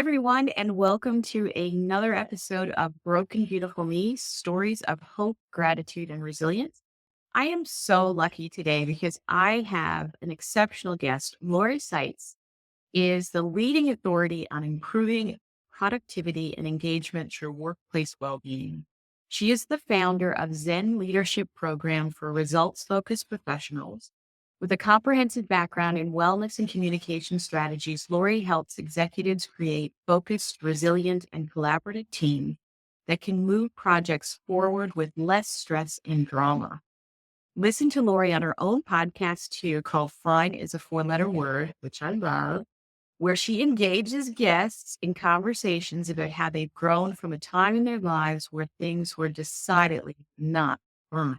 everyone, and welcome to another episode of Broken Beautiful Me Stories of Hope, Gratitude, and Resilience. I am so lucky today because I have an exceptional guest. Lori Saitz is the leading authority on improving productivity and engagement through workplace well being. She is the founder of Zen Leadership Program for results focused professionals. With a comprehensive background in wellness and communication strategies, Lori helps executives create focused, resilient, and collaborative teams that can move projects forward with less stress and drama. Listen to Lori on her own podcast too, called Fine is a Four-Letter Word, which I love, where she engages guests in conversations about how they've grown from a time in their lives where things were decidedly not fun.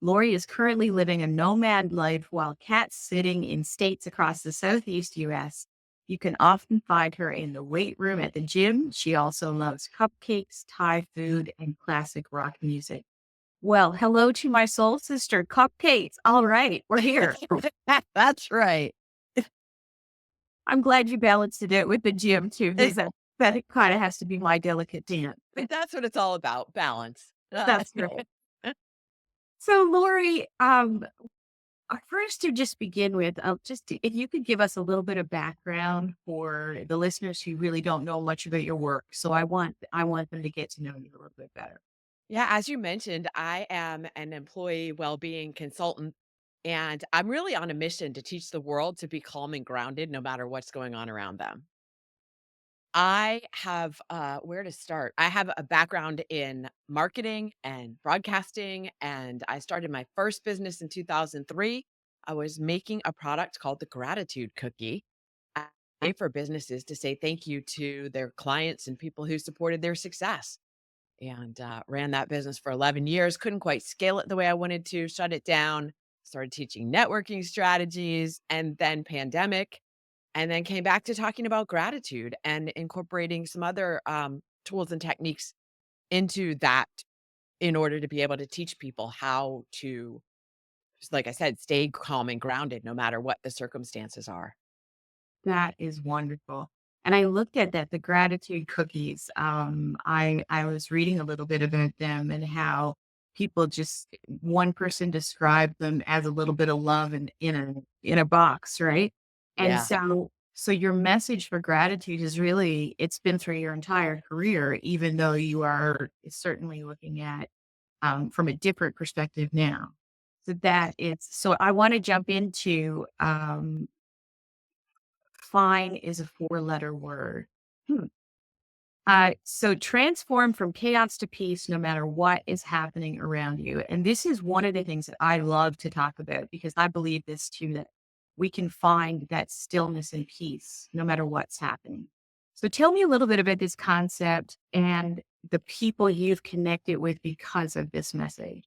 Lori is currently living a nomad life while cat sitting in states across the Southeast US. You can often find her in the weight room at the gym. She also loves cupcakes, Thai food, and classic rock music. Well, hello to my soul sister, Cupcakes. All right, we're here. That's right. I'm glad you balanced it with the gym too, because It that kind of has to be my delicate dance. that's what it's all about, balance. That's right. So, Lori, first, to just begin with, if you could give us a little bit of background for the listeners who really don't know much about your work. So I want them to get to know you a little bit better. Yeah, as you mentioned, I am an employee well-being consultant, and I'm really on a mission to teach the world to be calm and grounded no matter what's going on around them. I have, where to start? I have a background in marketing and broadcasting, and I started my first business in 2003. I was making a product called the gratitude cookie, a way for businesses to say thank you to their clients and people who supported their success. And ran that business for 11 years. Couldn't quite scale it the way I wanted to, shut it down, started teaching networking strategies, and then pandemic, and then came back to talking about gratitude and incorporating some other tools and techniques into that in order to be able to teach people how to, just like I said, stay calm and grounded no matter what the circumstances are. That is wonderful. And I looked at that, the gratitude cookies. I was reading a little bit about them and how people just one person described them as a little bit of love in a box, right? And Yeah. so your message for gratitude is really it's been through your entire career, even though you are certainly looking at from a different perspective now. So I want to jump into fine is a four-letter word. Hmm. So transform from chaos to peace no matter what is happening around you. And this is one of the things that I love to talk about because I believe this too, that we can find that stillness and peace no matter what's happening. So tell me a little bit about this concept and the people you've connected with because of this message.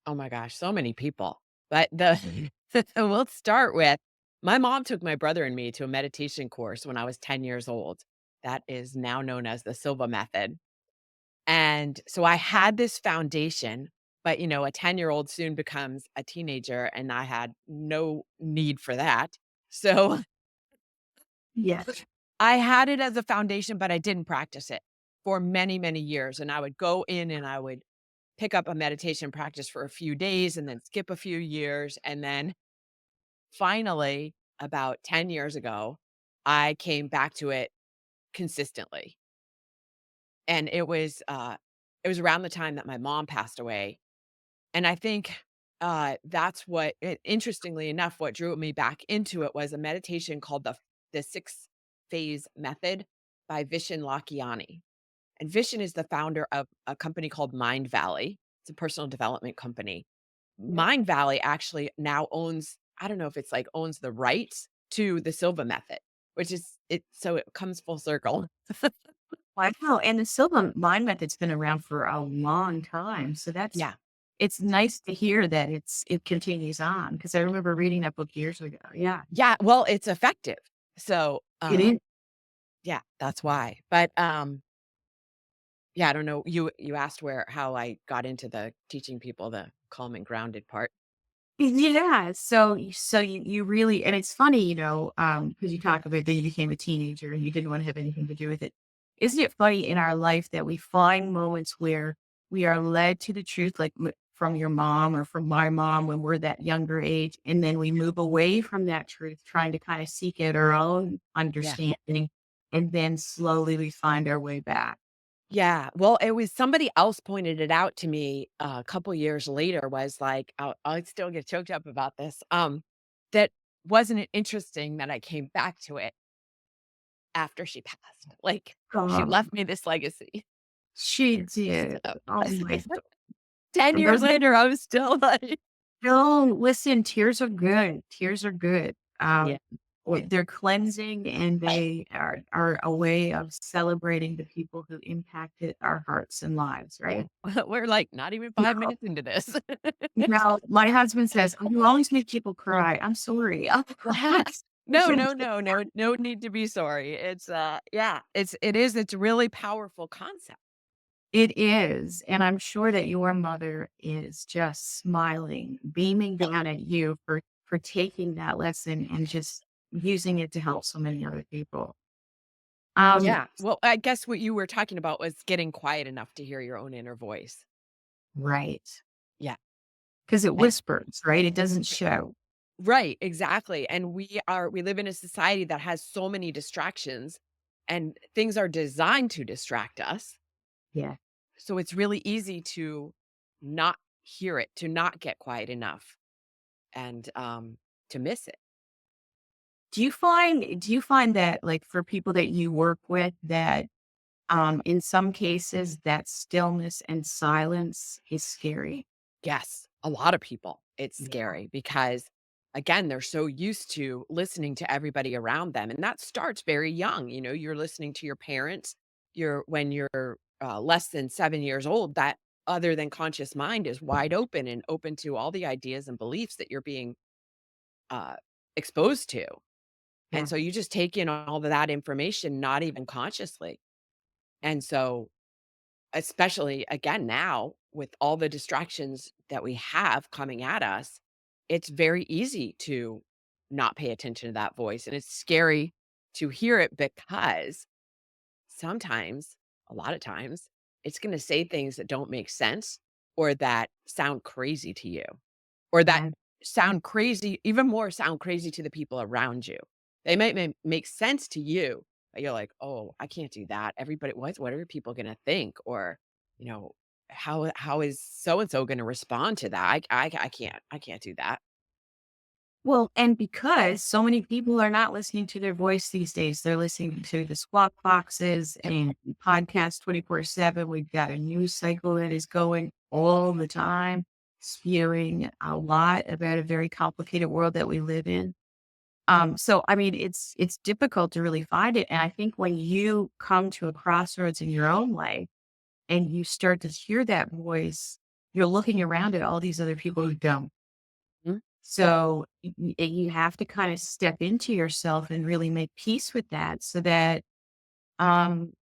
Oh my gosh, so many people. But the we'll start with my mom took my brother and me to a meditation course when I was 10 years old. That is now known as the Silva method. And so I had this foundation, but a 10-year-old soon becomes a teenager and I had no need for that. So Yes. I had it as a foundation, but I didn't practice it for many, many years. And I would go in and I would pick up a meditation practice for a few days and then skip a few years. And then finally, about 10 years ago, I came back to it consistently. And it was around the time that my mom passed away. And I think that's interestingly enough, what drew me back into it was a meditation called the six phase method by Vishen Lakhiani. And Vishen is the founder of a company called Mind Valley. It's a personal development company. Yep. Mind Valley actually now owns, I don't know if it's like owns the rights to the Silva method, which is it. So it comes full circle. Wow. And the Silva mind method's been around for a long time. So Yeah. it's nice to hear that it continues on because I remember reading that book years ago. Yeah. Yeah. Well, it's effective. So, It is. yeah, that's why. But, yeah, I don't know. You asked how I got into the teaching people the calm and grounded part. Yeah. So you really, and it's funny, because you talk about that you became a teenager and you didn't want to have anything to do with it. Isn't it funny in our life that we find moments where we are led to the truth, like from your mom or from my mom when we're that younger age, and then we move away from that truth, trying to kind of seek out our own Yeah. understanding, and then slowly we find our way back. Yeah, well, it was somebody else pointed it out to me a couple years later, was like, I still get choked up about this, that wasn't it interesting that I came back to it after she passed? Like, she Um, left me this legacy. she So, did. Oh my 10 years God. later, I was still like No, listen, tears are good. Tears are good. Yeah. They're cleansing and they are a way of celebrating the people who impacted our hearts and lives, right? We're, like, not even 5 No. minutes into this. Now, my husband says, "Oh, you always make people cry." I'm sorry. No, no, no, no, no need to be sorry. It's, yeah, it's a really powerful concept. It is, and I'm sure that your mother is just smiling, beaming down at you for taking that lesson and just using it to help so many other people. Um, Yeah. Well, I guess what you were talking about was getting quiet enough to hear your own inner voice. right. Yeah. 'Cause it And whispers, right? It doesn't show. right, exactly. And we live in a society that has so many distractions and things are designed to distract us. Yeah. So it's really easy to not hear it, to not get quiet enough and to miss it. Do you find that, like, for people that you work with that, in some cases, that stillness and silence is scary? Yes, a lot of people. It's Yeah. scary because, again, they're so used to listening to everybody around them, and that starts very young. You know, you're listening to your parents. When you're less than 7 years old, that other than conscious mind is wide open and open to all the ideas and beliefs that you're being uh, exposed to, and Yeah. so you just take in all of that information, not even consciously, and so especially, again, now with all the distractions that we have coming at us, it's very easy to not pay attention to that voice, and it's scary to hear it because sometimes, a lot of times, it's gonna say things that don't make sense or that sound crazy to you, or that Yeah. sound crazy even more sound crazy to the people around you. They might make sense to you, but you're like, "Oh, I can't do that. Everybody what are people gonna think?" Or, you know, how is so and so gonna respond to that? I can't do that." Well, and because so many people are not listening to their voice these days, they're listening to the squawk boxes Yep. and podcasts 24/7. We've got a news cycle that is going all the time, spewing a lot about a very complicated world that we live in. So I mean, it's difficult to really find it. And I think when you come to a crossroads in your own life and you start to hear that voice, you're looking around at all these other people who don't. Mhm. So you have to kind of step into yourself and really make peace with that so that um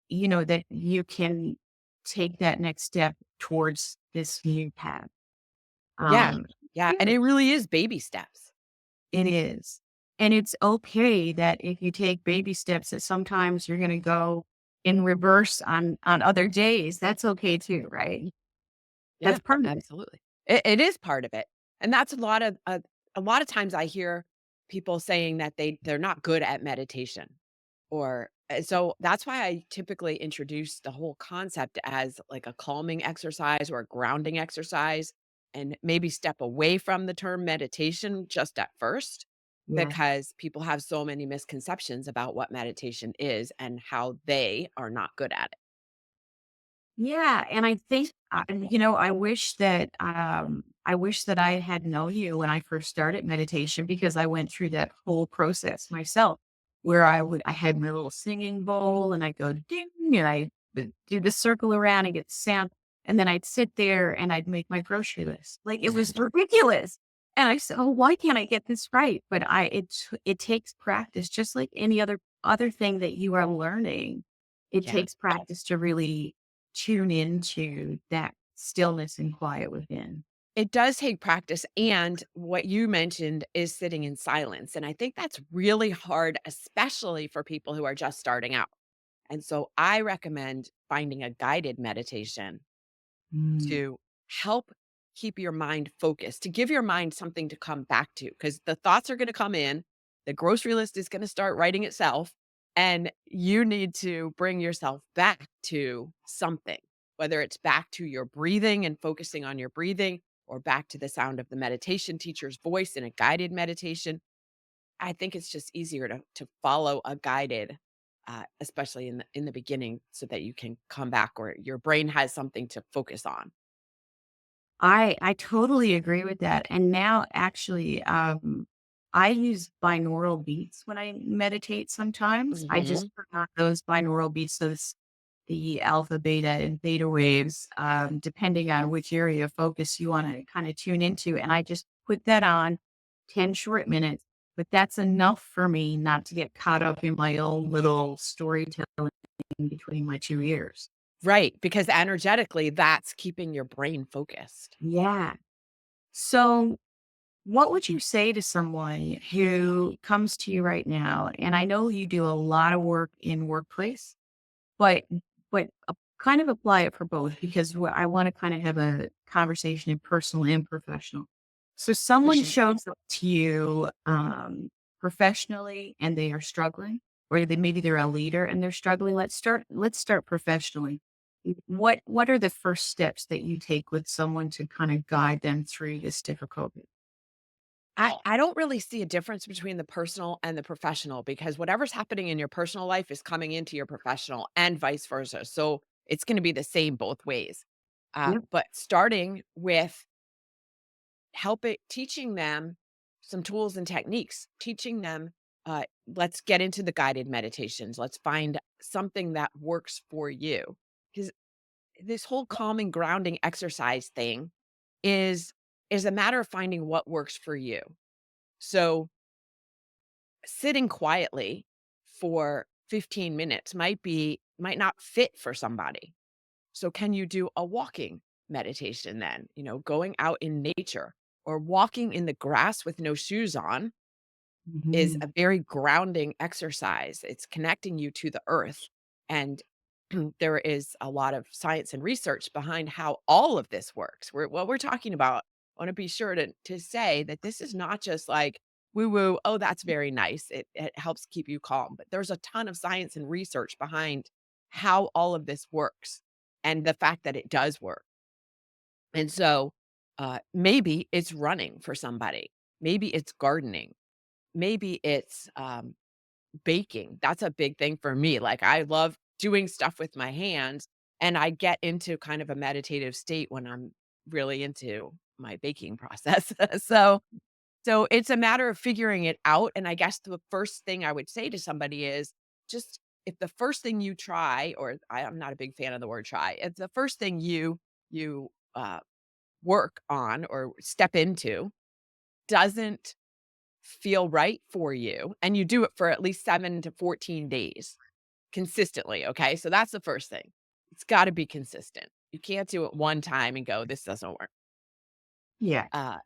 that you can take that next step towards this new path. Yeah. Um Yeah, and yeah, it really is baby steps. it is. And it's okay that if you take baby steps that sometimes you're going to go in reverse on other days. That's okay too, right? Yeah, That's part of it. absolutely. It is part of it, and that's a lot of times I hear people saying that they're not good at meditation, or so that's why I typically introduce the whole concept as like a calming exercise or a grounding exercise, and maybe step away from the term meditation just at first, Yeah. because people have so many misconceptions about what meditation is and how they are not good at it. Yeah, and I think, I wish that I had known you when I first started meditation because I went through that whole process myself where I had my little singing bowl and I go ding and I would do the circle around and get the sound. And then I'd sit there and I'd make my grocery list. Like it was ridiculous. And I said, "Oh, why can't I get this right?" But it takes practice, just like any other thing that you are learning. It Yeah. takes practice to really tune into that stillness and quiet within. It does take practice, and what you mentioned is sitting in silence, and I think that's really hard, especially for people who are just starting out, and so I recommend finding a guided meditation Mm. to help keep your mind focused, to give your mind something to come back to, because the thoughts are gonna come in, the grocery list is gonna start writing itself, and you need to bring yourself back to something, whether it's back to your breathing and focusing on your breathing or back to the sound of the meditation teacher's voice in a guided meditation. I think it's just easier to follow a guided, especially in the beginning so that you can come back or your brain has something to focus on. I totally agree with that. And now actually, I use binaural beats when I meditate sometimes. I just Mhm. put on those binaural beats, so it's the alpha, beta, and theta waves, depending on which area of focus you want to kind of tune into. And I just put that on 10 short minutes, but that's enough for me not to get caught up in my own little storytelling between my two ears. Right, because energetically, that's keeping your brain focused. Yeah. So, what would you say to someone who comes to you right now? And I know you do a lot of work in workplace, but kind of apply it for both because I want to kind of have a conversation in personal and professional. So someone Mhm. shows up to you professionally and they are struggling, or maybe they're a leader and they're struggling. Let's start professionally. What are the first steps that you take with someone to kind of guide them through this difficulty? I don't really see a difference between the personal and the professional because whatever's happening in your personal life is coming into your professional and vice versa. So it's going to be the same both ways. Yep. But starting with teaching them some tools and techniques, teaching them, let's get into the guided meditations. Let's find something that works for you. Because this whole calming grounding exercise thing is is a matter of finding what works for you. So sitting quietly for 15 minutes might not fit for somebody. So can you do a walking meditation then? Going out in nature or walking in the grass with no shoes on is Mhm. a very grounding exercise. It's connecting you to the earth. And there is a lot of science and research behind how all of this works. What we're talking about, I want to be sure to say that this is not just like woo woo, oh, that's very nice. It helps keep you calm. But there's a ton of science and research behind how all of this works and the fact that it does work. And so maybe it's running for somebody. Maybe it's gardening. Maybe it's baking. That's a big thing for me. Like, I love doing stuff with my hands, and I get into kind of a meditative state when I'm really into my baking process. So it's a matter of figuring it out, and I guess the first thing I would say to somebody is just if the first thing you try, or I'm not a big fan of the word try, if the first thing you work on or step into doesn't feel right for you, and you do it for at least 7 to 14 days consistently, okay? So that's the first thing. It's gotta be consistent. You can't do it one time and go, "This doesn't work." Yeah. Uh,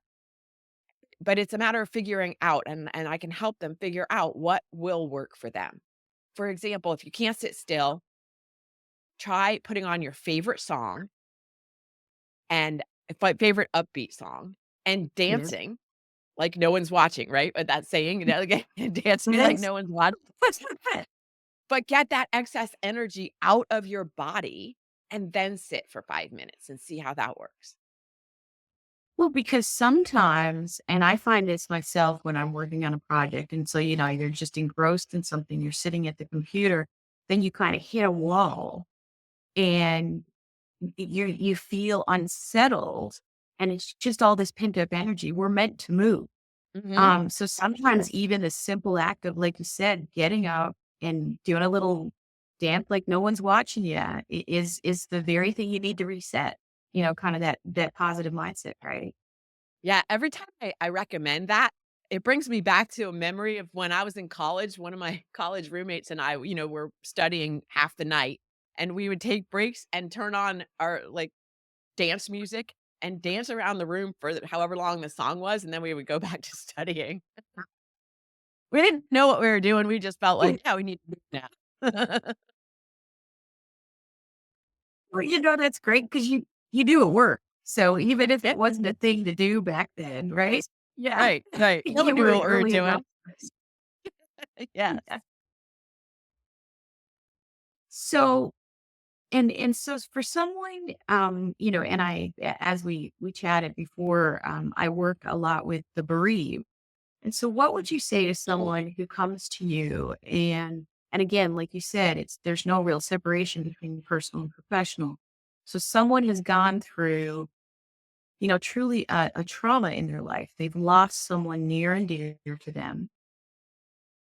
but it's a matter of figuring out, and I can help them figure out what will work for them. For example, if you can't sit still, try putting on your favorite song and favorite upbeat song and Yeah. dancing like no one's watching, right? But that saying, like, dancing like That's no one's watching. But get that excess energy out of your body and then sit for 5 minutes and see how that works. well, because sometimes, and I find this myself when I'm working on a project, and so, you're just engrossed in something, you're sitting at the computer, then you kind of hit a wall and you feel unsettled, and it's just all this pent up energy. We're meant to move. Mhm. So sometimes even the simple act of, like you said, getting up and doing a little dance like no one's watching you is the very thing you need to reset, kind of that positive mindset, right? Yeah, every time I recommend that, it brings me back to a memory of when I was in college. One of my college roommates and I, were studying half the night, and we would take breaks and turn on our, like, dance music and dance around the room for however long the song was, and then we would go back to studying. We didn't know what we were doing, we just felt like, "Yeah, we need to do it now." Well, that's great because you do at work. So even if Yeah, it wasn't a thing to do back then, right? Yeah. right, right. Yeah, we You knew were what we were early doing. enough. Yes. Yeah. So and so for someone, and as we chatted before, I work a lot with the bereaved. And so what would you say to someone who comes to you and again, like you said, there's no real separation between personal and professional. So someone has gone through, truly a trauma in their life. They've lost someone near and dear to them.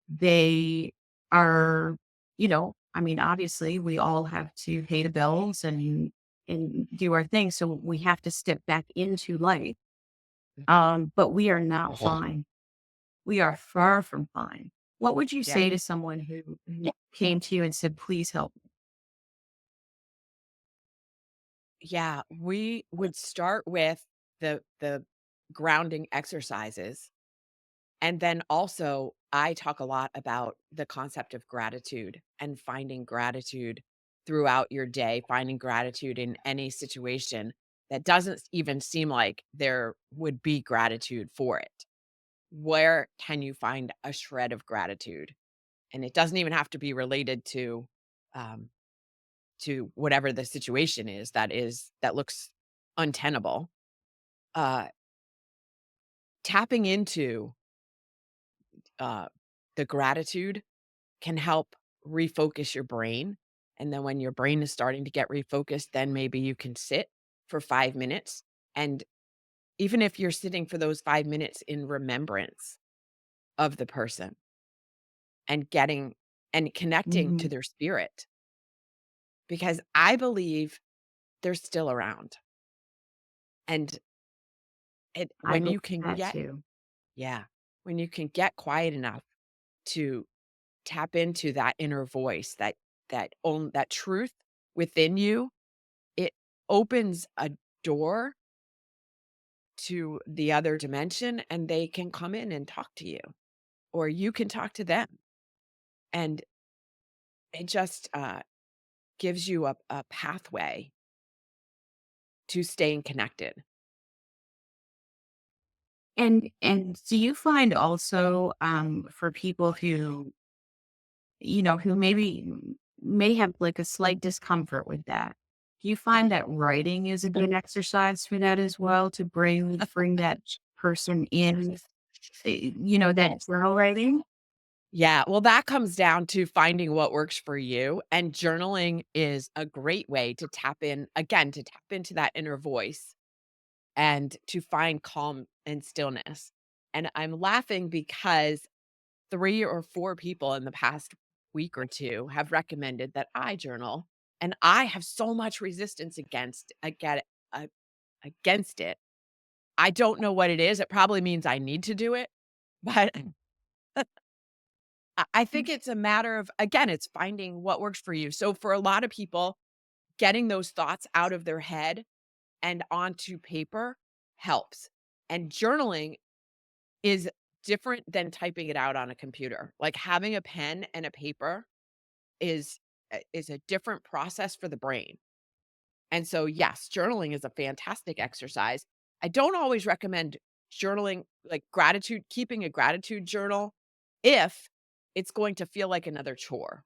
They are, obviously we all have to pay the bills and do our thing. So we have to step back into life. Mhm. But we are not fine. We are far from fine. What would you Yeah. say to someone who came to you and said, please help me? Yeah, we would start with the grounding exercises. And then also, I talk a lot about the concept of gratitude and finding gratitude throughout your day, finding gratitude in any situation that doesn't even seem like there would be gratitude for it. Where can you find a shred of gratitude? And it doesn't even have to be related um, to whatever the situation that looks untenable. Uh, Tapping into uh, the gratitude can help refocus your brain. And then when your brain is starting to get refocused, then maybe you can sit for 5 minutes. And even if you're sitting for those 5 minutes in remembrance of the person and getting and connecting to Mhm. their spirit, because I believe they're still around. And I when believe you can that get, too. yeah, when you can get quiet enough to tap into that inner voice, that truth within you, it opens a door to the other dimension, and they can come in and talk to you, or you can talk to them, and it just, gives you a pathway to staying connected. And do you find also for people who maybe may have like a slight discomfort with that, do you find that writing is a good exercise for that as well to bring that person in, that journal writing? Yeah, well, that comes down to finding what works for you, and journaling is a great way to tap in again, to tap into that inner voice and to find calm and stillness. And I'm laughing because 3 or 4 people in the past week or 2 have recommended that I journal, and I have so much resistance uh, against it. I don't know what it is. It probably means I need to do it, but I think it's a matter of, again, it's finding what works for you. So for a lot of people, getting those thoughts out of their head and onto paper helps. And journaling is different than typing it out on a computer. Like having a pen and a paper is a different process for the brain. And so yes, journaling is a fantastic exercise. I don't always recommend journaling like gratitude, keeping a gratitude journal if it's going to feel like another chore.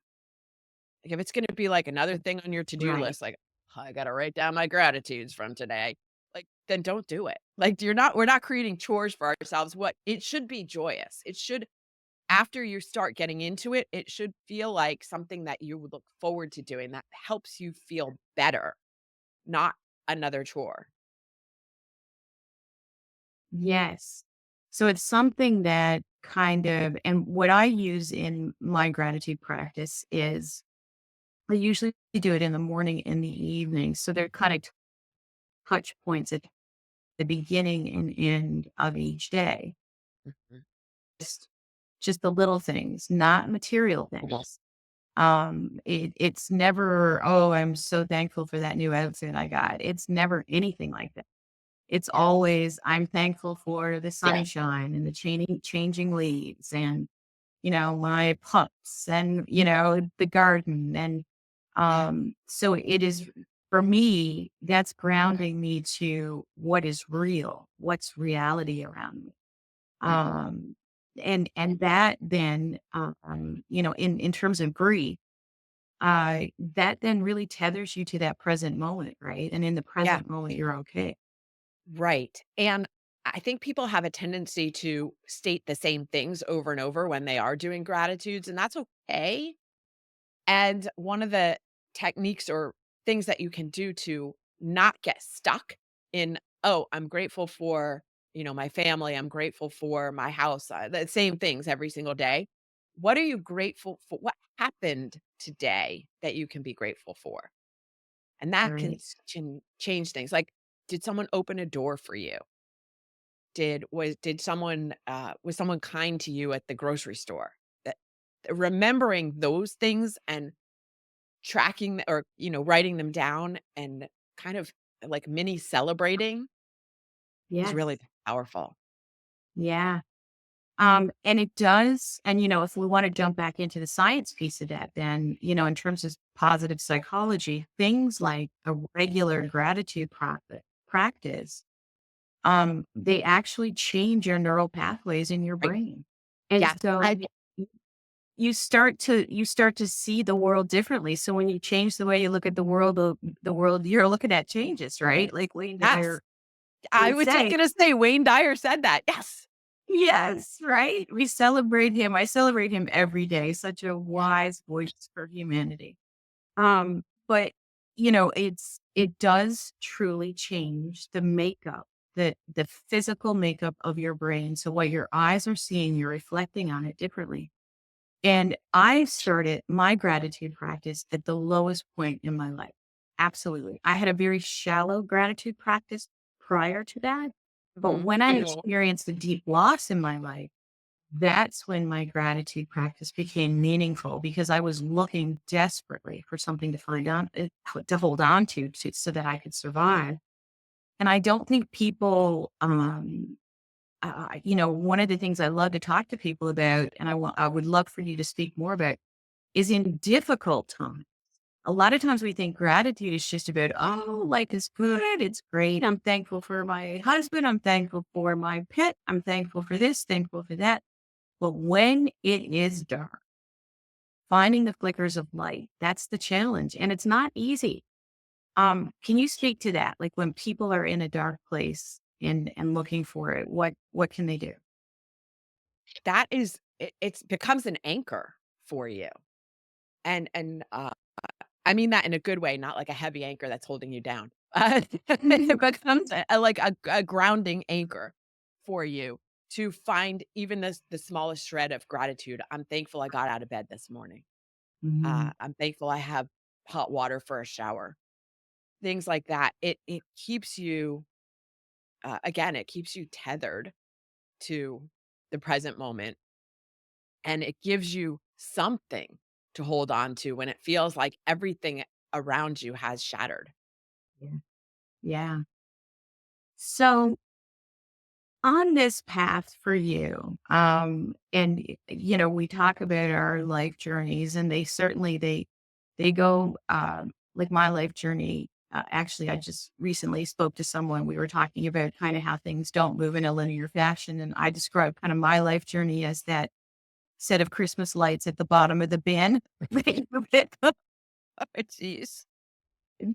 Like if it's going to be like another thing on your to-do Right. list, like I got to write down my gratitudes from today, like then don't do it. Like we're not creating chores for ourselves. What it should be joyous. It should, after you start getting into it, it should feel like something that you would look forward to doing that helps you feel better, not another chore. Yes. So it's something that kind of, and what I use in my gratitude practice is I usually do it in the morning and the evening. So they're kind of touch points at the beginning and end of each day. Mhm. Just, just the little things, not material things. It's never, oh, I'm so thankful for that new outfit I got. It's never anything like that. It's Yeah. always, I'm thankful for the Yeah. sunshine and the changing leaves and, my pups and, the garden. And Yeah. so it is for me, that's grounding me to what is real, what's reality around me. Um, and that then, in terms of grief, that then really tethers you to that present moment, right? And in the Yeah. present moment, you're okay. Right. And I think people have a tendency to state the same things over and over when they are doing gratitudes, and that's okay. And one of the techniques or things that you can do to not get stuck in, oh, I'm grateful for, my family, I'm grateful for my house, the same things every single day. What are you grateful for? What happened today that you can be grateful for? And that can Right. change things. Like, did someone open a door for you? Did someone was someone kind to you at the grocery store? That remembering those things and tracking or, writing them down and kind of like mini celebrating is really Yes. powerful. Yeah. And it does. And, if we want to jump back into the science piece of that, then, in terms of positive psychology, things like a regular gratitude practice, they actually change your neural pathways in your Right. brain. And Yes. so you start to see the world differently. So when you change the way you look at the world you're looking at changes, right? Like Wayne Yes. Dyer I would was just say. gonna say Wayne Dyer said that. Yes. Yes, right? We celebrate him. I celebrate him every day. Such a wise voice for humanity. But it does truly change the makeup, the physical makeup of your brain. So what your eyes are seeing, you're reflecting on it differently. And I started my gratitude practice at the lowest point in my life. Absolutely. I had a very shallow gratitude practice prior to that. But Mhm. when I experienced a deep loss in my life, that's when my gratitude practice became meaningful because I was looking desperately for something to to hold on to so that I could survive. And I don't think people, one of the things I love to talk to people about, and I would love for you to speak more about, is in difficult times. A lot of times we think gratitude is just about, oh, life is good. It's great. I'm thankful for my husband. I'm thankful for my pet. I'm thankful for this, thankful for that. But when it is dark, finding the flickers of light, that's the challenge. And it's not easy. Can you speak to that? Like when people are in a dark place and looking for it, what can they do? That is it's becomes an anchor for you. And I mean that in a good way, not like a heavy anchor that's holding you down. It becomes like a grounding anchor for you to find even the smallest shred of gratitude. I'm thankful I got out of bed this morning. Mhm. I'm thankful I have hot water for a shower. Things like that. It keeps you again, it keeps you tethered to the present moment, and it gives you something to hold on to when it feels like everything around you has shattered. Yeah. Yeah. So on this path for you, and we talk about our life journeys, and they go like my life journey. Actually, I just recently spoke to someone. We were talking about kind of how things don't move in a linear fashion, and I described kind of my life journey as that set of Christmas lights at the bottom of the bin. Oh, jeez.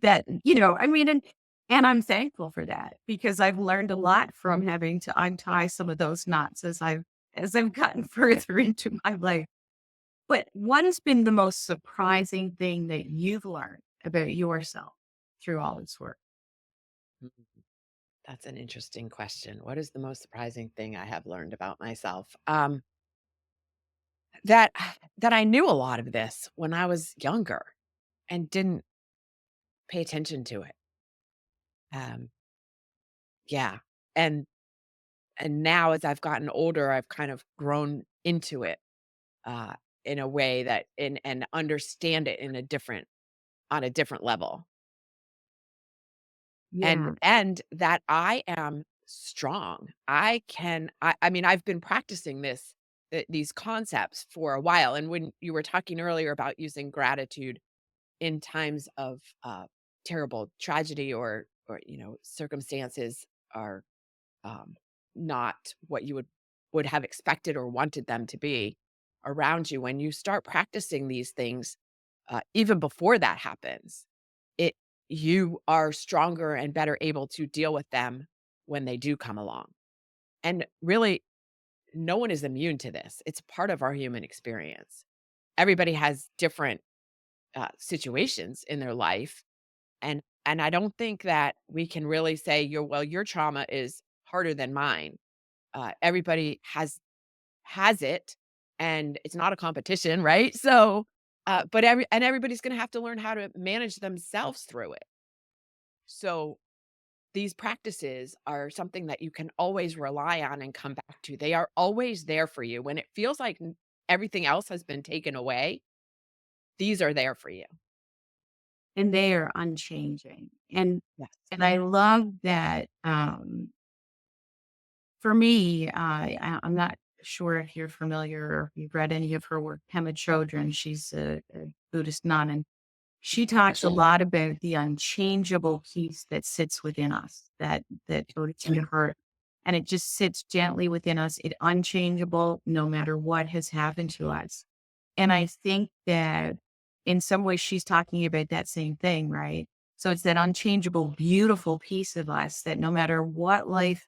That, I mean, and I'm thankful for that because I've learned a lot from having to untie some of those knots as I've gotten further into my life. But what has been the most surprising thing that you've learned about yourself through all this work? Mm, that's an interesting question. What is the most surprising thing I have learned about myself? That that I knew a lot of this when I was younger and didn't pay attention to it. Um, yeah, and and now as I've gotten older, I've kind of grown into it uh, in a way that and understand it in a different on a different level. Yeah. and that I am strong. I mean, I've been practicing these concepts for a while, and when you were talking earlier about using gratitude in times of, terrible tragedy or, circumstances are, um, not what you would have expected or wanted them to be around you, when you start practicing these things, even before that happens, it you are stronger and better able to deal with them when they do come along. And really, no one is immune to this. It's part of our human experience. Everybody has different situations in their life, and I don't think that we can really say your trauma is harder than mine. Everybody has it, and it's not a competition, right? So, but everybody's going to have to learn how to manage themselves through it. So these practices are something that you can always rely on and come back to. They are always there for you when it feels like everything else has been taken away. These are there for you. And they are unchanging. Yes. And I love that, for me, I'm not sure if you're familiar or if you've read any of her work, Pema Chodron. She's a Buddhist nun, and she talks a lot about the unchangeable peace that sits within us, that hurts you to hurt. And it just sits gently within us. It unchangeable no matter what has happened to us. And I think that in some ways she's talking about that same thing, right? So it's that unchangeable, beautiful piece of us that no matter what life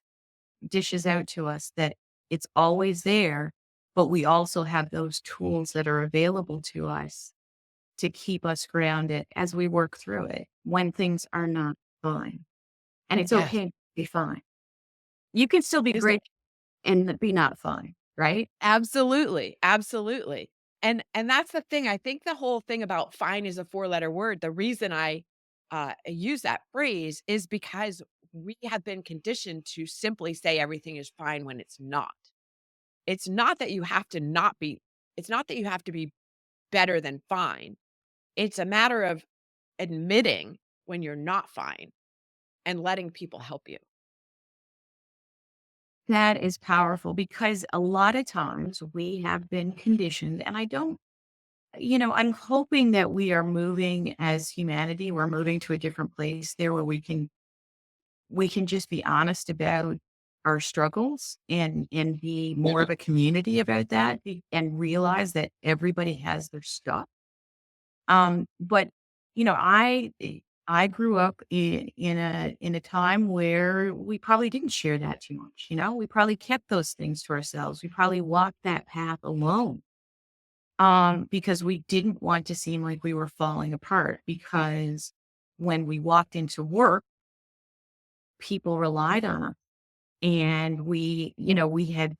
dishes out to us, that it's always there, but we also have those tools that are available to us to keep us grounded as we work through it when things are not fine. And it's Yes. okay to be fine. You can still be Is it? great and be not fine, right? Absolutely, absolutely. And that's the thing. I think the whole thing about fine is a four-letter word. The reason I use that phrase is because we have been conditioned to simply say everything is fine when it's not. It's not that you have to not be it's not that you have to be better than fine. It's a matter of admitting when you're not fine and letting people help you. That is powerful because a lot of times we have been conditioned, and I don't, I'm hoping that we are moving as humanity, we're moving to a different place there where we can just be honest about our struggles and be more of a community about that and realize that everybody has their stuff. But I grew up in a time where we probably didn't share that too much. We probably kept those things to ourselves. We probably walked that path alone. Because we didn't want to seem like we were falling apart. Because when we walked into work, people relied on us, and we had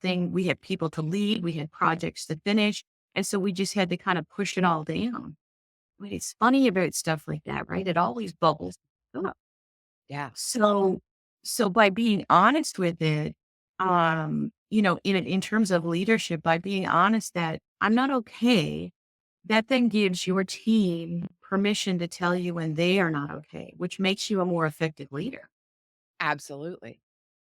people to lead, we had projects to finish, and so we just had to kind of push it all down. I mean, it's funny about stuff like that, right? It always bubbles up. Yeah, So, so by being honest with it, in terms of leadership, by being honest that I'm not okay, that then gives your team permission to tell you when they are not okay, which makes you a more effective leader. absolutely.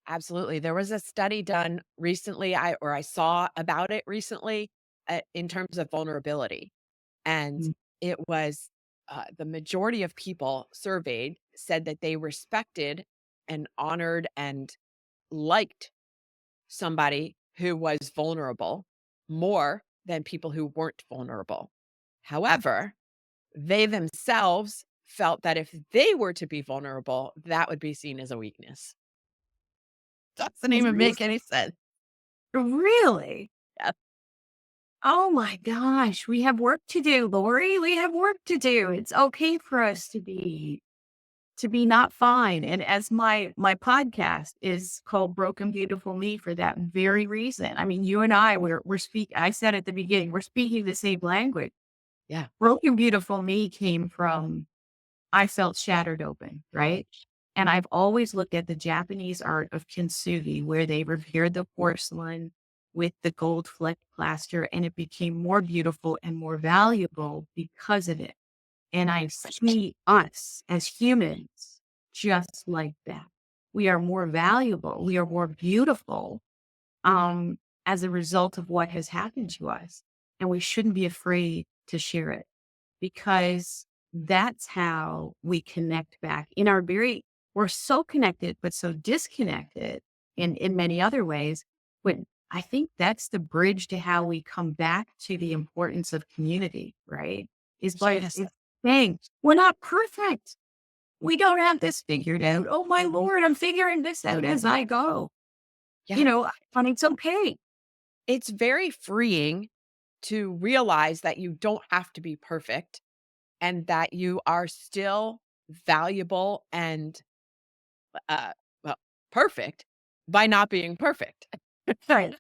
Absolutely. There was a study done recently, I saw about it recently, in terms of vulnerability. And Mm. it was the majority of people surveyed said that they respected and honored and liked somebody who was vulnerable more than people who weren't vulnerable. However, they themselves felt that if they were to be vulnerable, that would be seen as a weakness. Doesn't even Really? make any sense. Really? Yeah. Oh my gosh, we have work to do, Lori. We have work to do. It's okay for us to be not fine. And as my podcast is called Broken Beautiful Me for that very reason. I mean, you and I we're speaking I said at the beginning, we're speaking the same language. Yeah. Broken Beautiful Me came from I felt shattered open, right? And I've always looked at the Japanese art of kintsugi, where they repaired the porcelain with the gold flecked plaster, and it became more beautiful and more valuable because of it. And I see us as humans. just like that. We are more valuable. We are more beautiful as a result of what has happened to us. And we shouldn't be afraid to share it because that's how we connect back in our we're so connected, but so disconnected in many other ways. But I think that's the bridge to how we come back to the importance of community, right? Is by Yes. it's saying, we're not perfect. We don't have this figured out. Oh my Lord, I'm figuring this out as I go. Yeah. And it's okay. It's very freeing to realize that you don't have to be perfect and that you are still valuable and, uh, well, perfect by not being perfect. Right.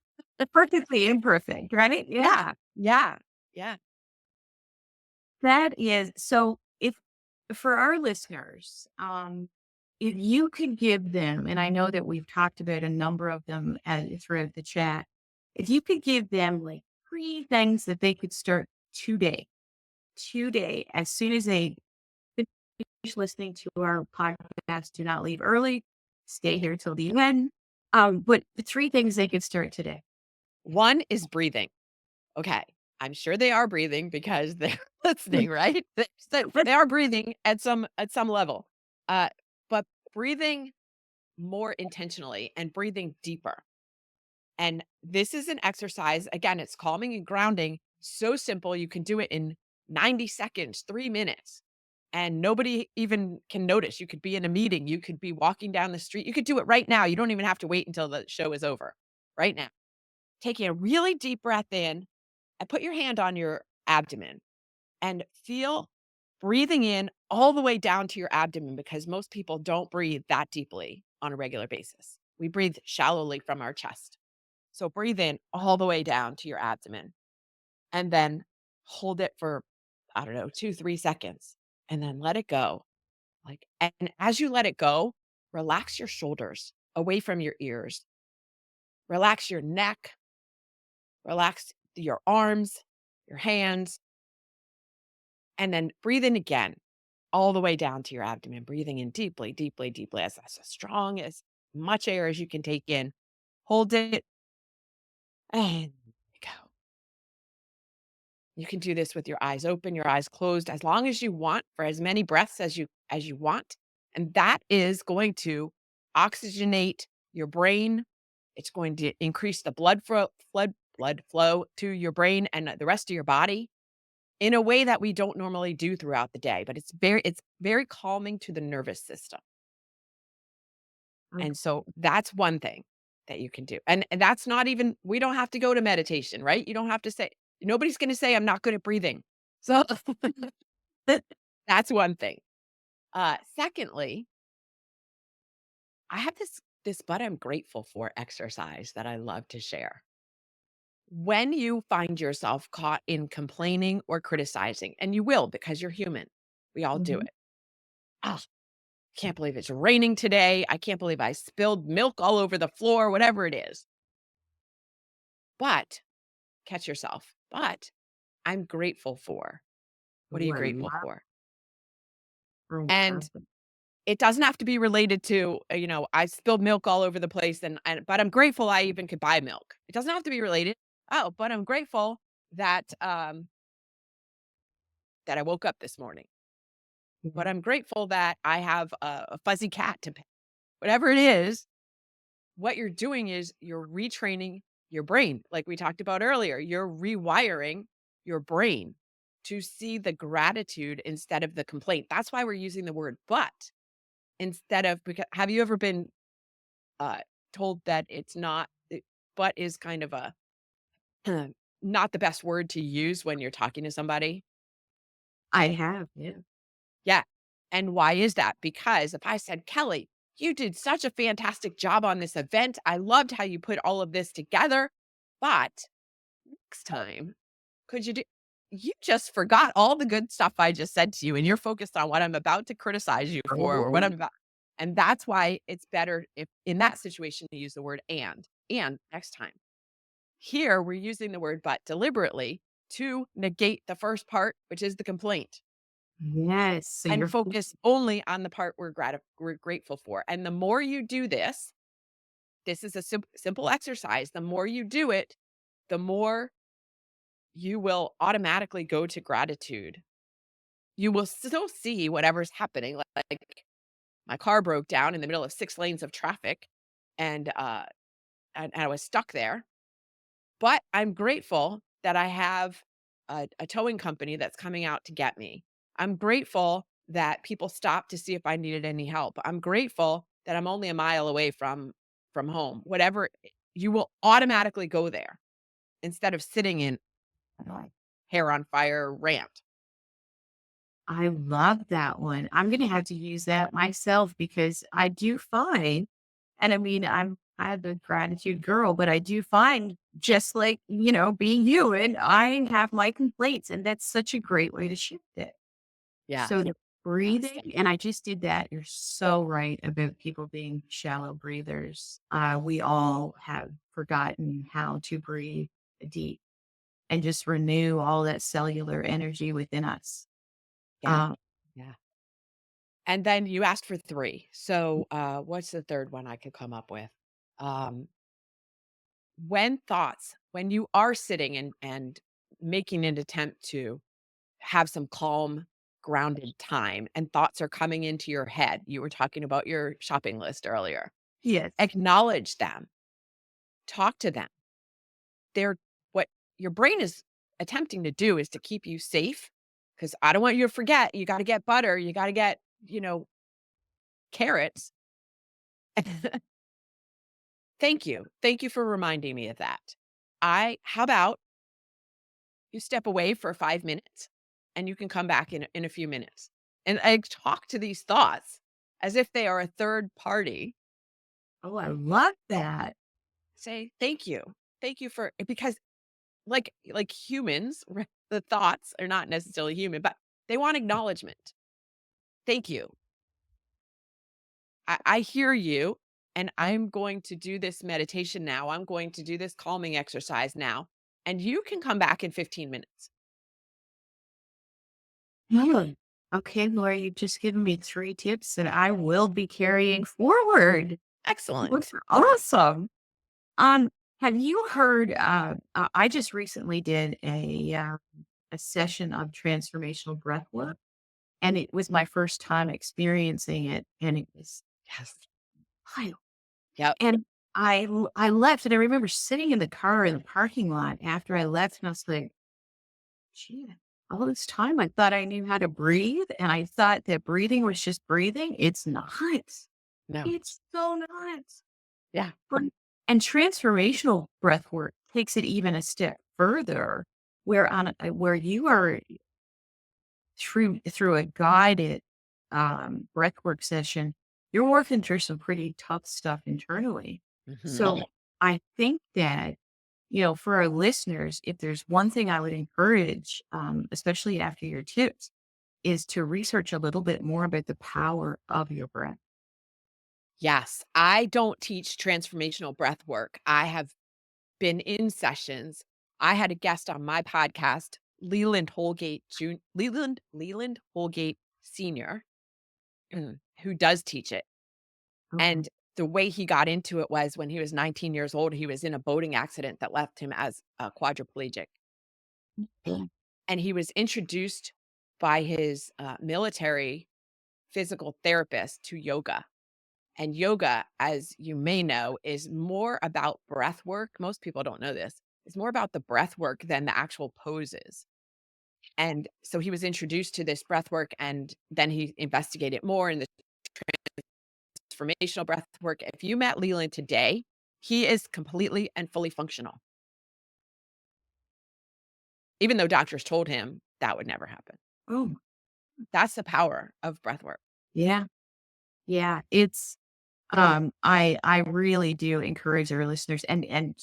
Perfectly imperfect, right? Yeah. Yeah. Yeah. Yeah. That is so if for our listeners, if you could give them, and I know that we've talked about a number of them throughout the chat, if you could give them like 3 things that they could start today, as soon as they finish listening to our podcast, do not leave early, stay here till the end. But the 3 things they could start today. One is breathing. Okay. I'm sure they are breathing because they're listening, right? So they are breathing at some level. Uh, but breathing more intentionally and breathing deeper. And this is an exercise. Again, it's calming and grounding. So simple. You can do it in 90 seconds, 3 minutes, and nobody even can notice. You could be in a meeting. You could be walking down the street. You could do it right now. You don't even have to wait until the show is over. Right now, taking a really deep breath in and put your hand on your abdomen and feel breathing in all the way down to your abdomen because most people don't breathe that deeply on a regular basis. We breathe shallowly from our chest. So breathe in all the way down to your abdomen and then hold it for, I don't know, 2, 3 seconds and then let it go. And as you let it go, relax your shoulders away from your ears, relax your neck, relax your arms, your hands, and then breathe in again all the way down to your abdomen, breathing in deeply, deeply, deeply as strong as much air as you can take in. Hold it and go. You can do this with your eyes open, your eyes closed, as long as you want for as many breaths as you want. And that is going to oxygenate your brain. It's going to increase the blood flow to your brain and the rest of your body in a way that we don't normally do throughout the day. But it's very calming to the nervous system. And so that's one thing that you can do. And that's not even we don't have to go to meditation, right? You don't have to say nobody's gonna say I'm not good at breathing. So that's one thing. Secondly, I have this but I'm grateful for exercise that I love to share. When you find yourself caught in complaining or criticizing, and you will because you're human. We all do Mhm. it. Oh, can't believe it's raining today. I can't believe I spilled milk all over the floor, whatever it is. But catch yourself. But I'm grateful for. What are you Oh, I grateful love for? And fantastic. it doesn't have to be related to, I spilled milk all over the place but I'm grateful I even could buy milk. It doesn't have to be related. Oh, but I'm grateful that I woke up this morning. But Mhm. I'm grateful that I have a fuzzy cat to pet. Whatever it is, what you're doing is you're retraining your brain. Like we talked about earlier, you're rewiring your brain to see the gratitude instead of the complaint. That's why we're using the word but instead of because have you ever been uh, told that but is kind of a not the best word to use when you're talking to somebody? I have, yeah. Yeah. And why is that? Because if I said, Kelly, you did such a fantastic job on this event. I loved how you put all of this together. But next time, could you do? You just forgot all the good stuff I just said to you, and you're focused on what I'm about to criticize you for, or what Oh, I'm about. And that's why it's better if in that situation to use the word and next time. Here, we're using the word but deliberately to negate the first part, which is the complaint. Yes. So and you're focus only on the part we're grateful for. And the more you do this, this is a simple exercise. The more you do it, the more you will automatically go to gratitude. You will still see whatever's happening. Like my car broke down in the middle of 6 lanes of traffic, and I was stuck there. But I'm grateful that I have a towing company that's coming out to get me. I'm grateful that people stopped to see if I needed any help. I'm grateful that I'm only a mile away from home. Whatever, you will automatically go there instead of sitting in like hair on fire rant. I love that one. I'm gonna have to use that myself because I do find, and I mean, I'm the gratitude girl, but I do find just like, being human, I have my complaints, and that's such a great way to shift it. So Yes. the Yes. breathing, and I just did that. You're so right about people being shallow breathers. We all have forgotten how to breathe deep and just renew all that cellular energy within us. Yeah. Uh, Yeah. And then you asked for 3. So, what's the 3rd one I could come up with? Um, when you are sitting and making an attempt to have some calm, grounded time and thoughts are coming into your head, you were talking about your shopping list earlier. yes. Acknowledge them, talk to them. They're what your brain is attempting to do is to keep you safe because I don't want you to forget, you got to get butter, you got to get, carrots. Thank you. Thank you for reminding me of that. How about you step away for 5 minutes and you can come back in a few minutes. And I talk to these thoughts as if they are a third party. Oh, I love that. Say, "Thank you. Thank you for," because like humans, the thoughts are not necessarily human, but they want acknowledgement. "Thank you. I hear you, and I'm going to do this meditation now. I'm going to do this calming exercise now, and you can come back in 15 minutes." Hmm. Okay, Laura, you've just given me 3 tips that I will be carrying forward. Excellent. Looks awesome. Um, have you heard, I just recently did a session of transformational breath work, and it was my first time experiencing it, and it was Yes. wild. Yep. And I left, and I remember sitting in the car in the parking lot after I left, and I was like, "Gee, all this time I thought I knew how to breathe, and I thought that breathing was just breathing. It's not. No. It's so not." Yeah. But and transformational breath work takes it even a step further, where you are through a guided, breathwork session, you're working through some pretty tough stuff internally. Mhm. So I think that, for our listeners, if there's one thing I would encourage, especially after your tips, is to research a little bit more about the power of your breath. Yes, I don't teach transformational breath work. I have been in sessions. I had a guest on my podcast, Leland Holgate Sr., who does teach it. Okay. And the way he got into it was when he was 19 years old, he was in a boating accident that left him as a quadriplegic. Mm. And he was introduced by his military physical therapist to yoga. And yoga, as you may know, is more about breath work. Most people don't know this. It's more about the breath work than the actual poses. And so he was introduced to this breath work and then he investigated more in the transformational breath work. If you met Leland today, he is completely and fully functional, even though doctors told him that would never happen. Oh, That's the power of breath work. yeah. Yeah. I really do encourage our listeners and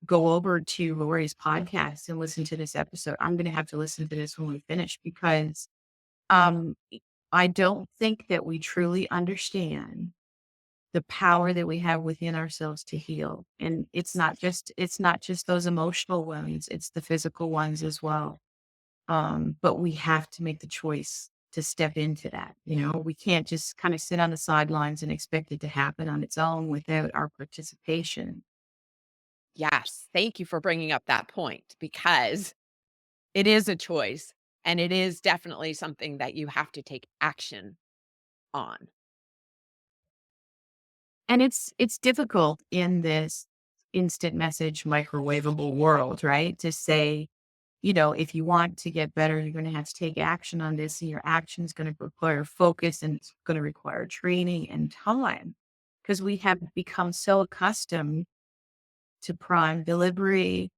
go over to Lori's podcast and listen to this episode. I'm going to have to listen to this when we finish because um, I don't think that we truly understand the power that we have within ourselves to heal. And it's not just those emotional wounds; it's the physical ones as well. But we have to make the choice to step into that. We can't just kind of sit on the sidelines and expect it to happen on its own without our participation. Yes, thank you for bringing up that point because it is a choice and it is definitely something that you have to take action on. And it's difficult in this instant message microwavable world, right? To say, if you want to get better, you're going to have to take action on this, and your action is going to require focus, and it's going to require training and time, because we have become so accustomed to prime delivery,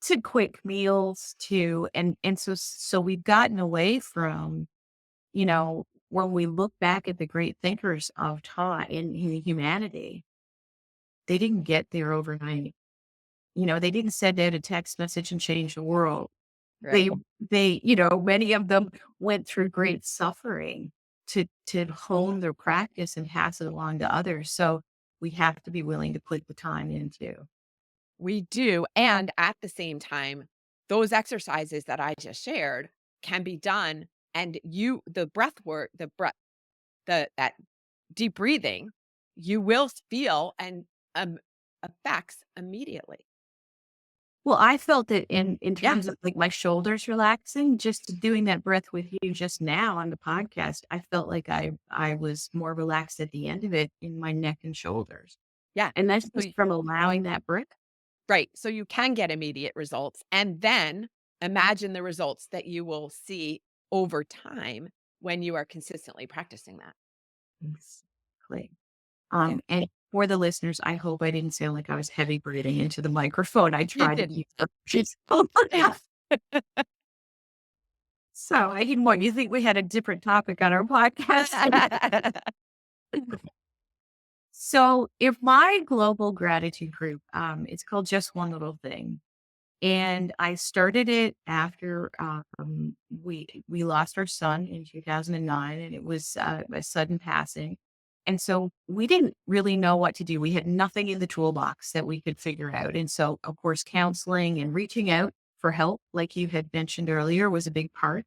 to quick meals, and so we've gotten away from, when we look back at the great thinkers of time in humanity, they didn't get there overnight. They didn't send out a text message and change the world. Right. They many of them went through great suffering to hone their practice and pass it along to others. So we have to be willing to put the time into. We do. And at the same time, those exercises that I just shared can be done. And the breath work, that deep breathing, you will feel and um, effects immediately. Well, I felt it in Yeah. terms of, like, my shoulders relaxing, just doing that breath with you just now on the podcast. I felt like I was more relaxed at the end of it in my neck and shoulders. Yeah. And that's So just from allowing that breath. right. So you can get immediate results and then imagine the results that you will see over time when you are consistently practicing that. Exactly. Yeah. And for the listeners, I hope I didn't sound like I was heavy breathing into the microphone. I You tried to didn't. keep the peaceful breath. So I didn't want you to think we had a different topic on our podcast. So if my global gratitude group, it's called Just One Little Thing. And I started it after we lost our son in 2009, and it was a sudden passing. And so we didn't really know what to do. We had nothing in the toolbox that we could figure out. And so, of course, counseling and reaching out for help, like you had mentioned earlier, was a big part.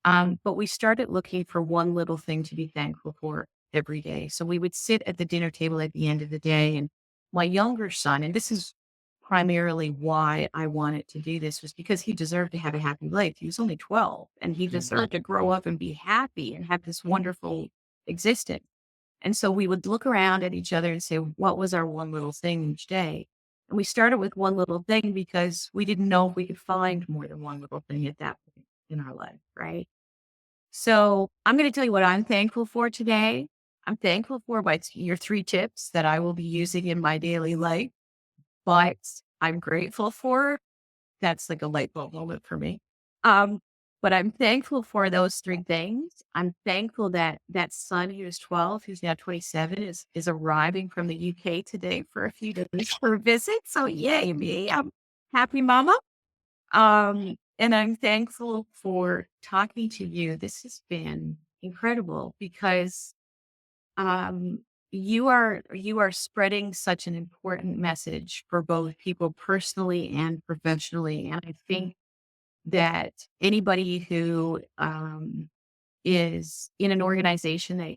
But we started looking for one little thing to be thankful for every day. So we would sit at the dinner table at the end of the day, and my younger son, and this is primarily why I wanted to do this, was because he deserved to have a happy life. He was only 12, and he deserved to grow up and be happy and have this wonderful existence. And so we would look around at each other and say, what was our one little thing each day? And we started with one little thing because we didn't know if we could find more than one little thing at that point in our life, right? So I'm going to tell you what I'm thankful for today. I'm thankful for your three tips that I will be using in my daily life, but I'm grateful for that's like a light bulb moment for me. Um, but I'm thankful for those three things. I'm thankful that that son who is 12, who's now 27, is arriving from the UK today for a few days for a visit. So yay me! I'm happy, mama. And I'm thankful for talking to you. This has been incredible because um you are spreading such an important message for both people personally and professionally. And I think that anybody who is in an organization that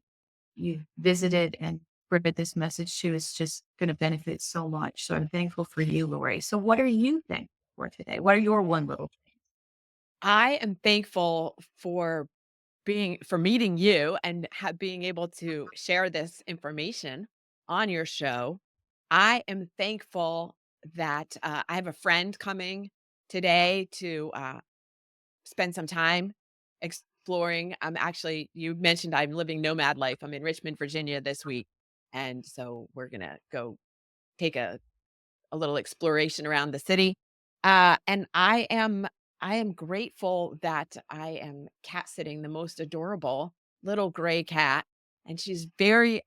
you visited and spread this message to is just going to benefit so much. So I'm thankful for you, Lori. So what are you thankful for today? What are your one little I am thankful for meeting you and being able to share this information on your show. I am thankful that I have a friend coming today to spend some time exploring. You mentioned I'm living nomad life. I'm in Richmond, Virginia this week. And so we're going to go take a little exploration around the city. And I am grateful that I am cat sitting the most adorable little gray cat, and she's very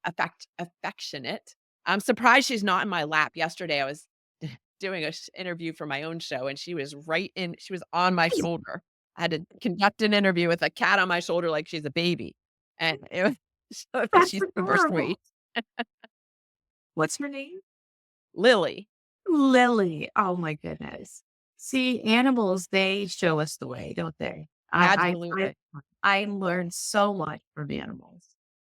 affectionate. I'm surprised she's not in my lap. Yesterday, I was doing a interview for my own show, and she was on my thing? shoulder. I had to conduct an interview with a cat on my shoulder like she's a baby, and it was, but That's she's super adorable. sweet. What's her name? Lily. Lily. Oh my goodness. See, animals, they show us the way, don't they? I Absolutely. I learned so much from animals.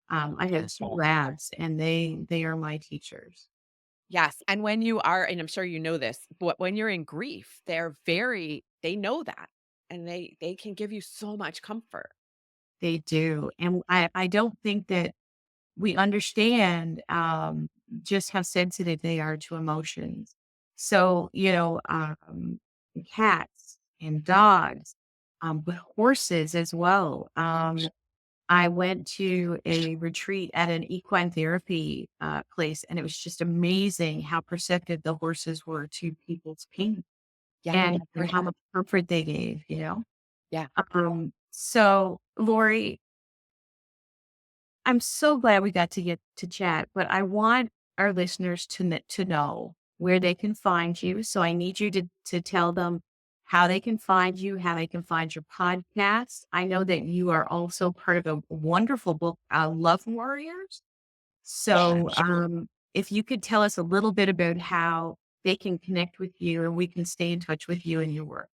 I have Yeah. 2 labs, and they are my teachers. Yes, and when you are and I'm sure you know this, but when you're in grief, they know that, and they can give you so much comfort. They do, and I don't think that we understand, just how sensitive they are to emotions. So, cats and dogs, but horses as well. I went to a retreat at an equine therapy place, and it was just amazing how perceptive the horses were to people's pain Yeah, and I've heard how that. much comfort they gave. Yeah, So Lori, I'm so glad we got to get to chat, but I want our listeners to know where they can find you. So I need you to tell them how they can find you, how they can find your podcast. I know that you are also part of a wonderful book, Love Warriors. yeah. So if you could tell us a little bit about how they can connect with you and we can stay in touch with you and your work.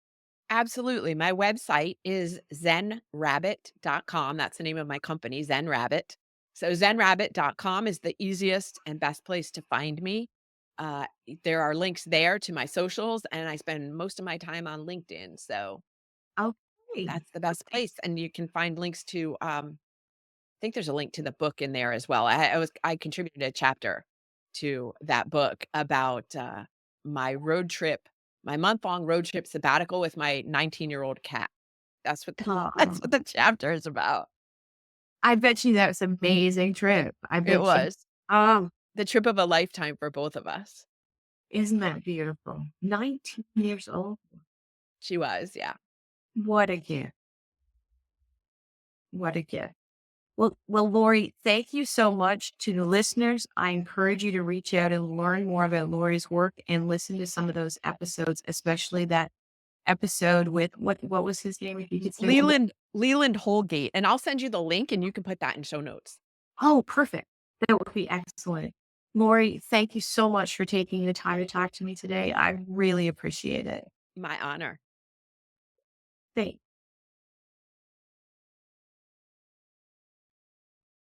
Absolutely. My website is zenrabbit.com. That's the name of my company, Zen Rabbit. So zenrabbit.com is the easiest and best place to find me. There are links there to my socials, and I spend most of my time on LinkedIn. So Okay. that's the best Okay. place. And you can find links to I think there's a link to the book in there as well. I contributed a chapter to that book about my road trip, my month-long road trip sabbatical with my 19-year-old cat. That's what that's what Um, the chapter is about. I bet you that was an amazing trip. I It bet you. was Um, the trip of a lifetime for both of us. isn't that beautiful? 19 years old. She was, yeah. What a gift. What a gift. Well, Lori, thank you so much to the listeners. I encourage you to reach out and learn more about Lori's work and listen to some of those episodes, especially that episode with what was his name? If you could say it. Leland Holgate, and I'll send you the link and you can put that in show notes. Oh, perfect. That would be excellent. Lori, thank you so much for taking the time to talk to me today. I really appreciate it. My honor. Thanks.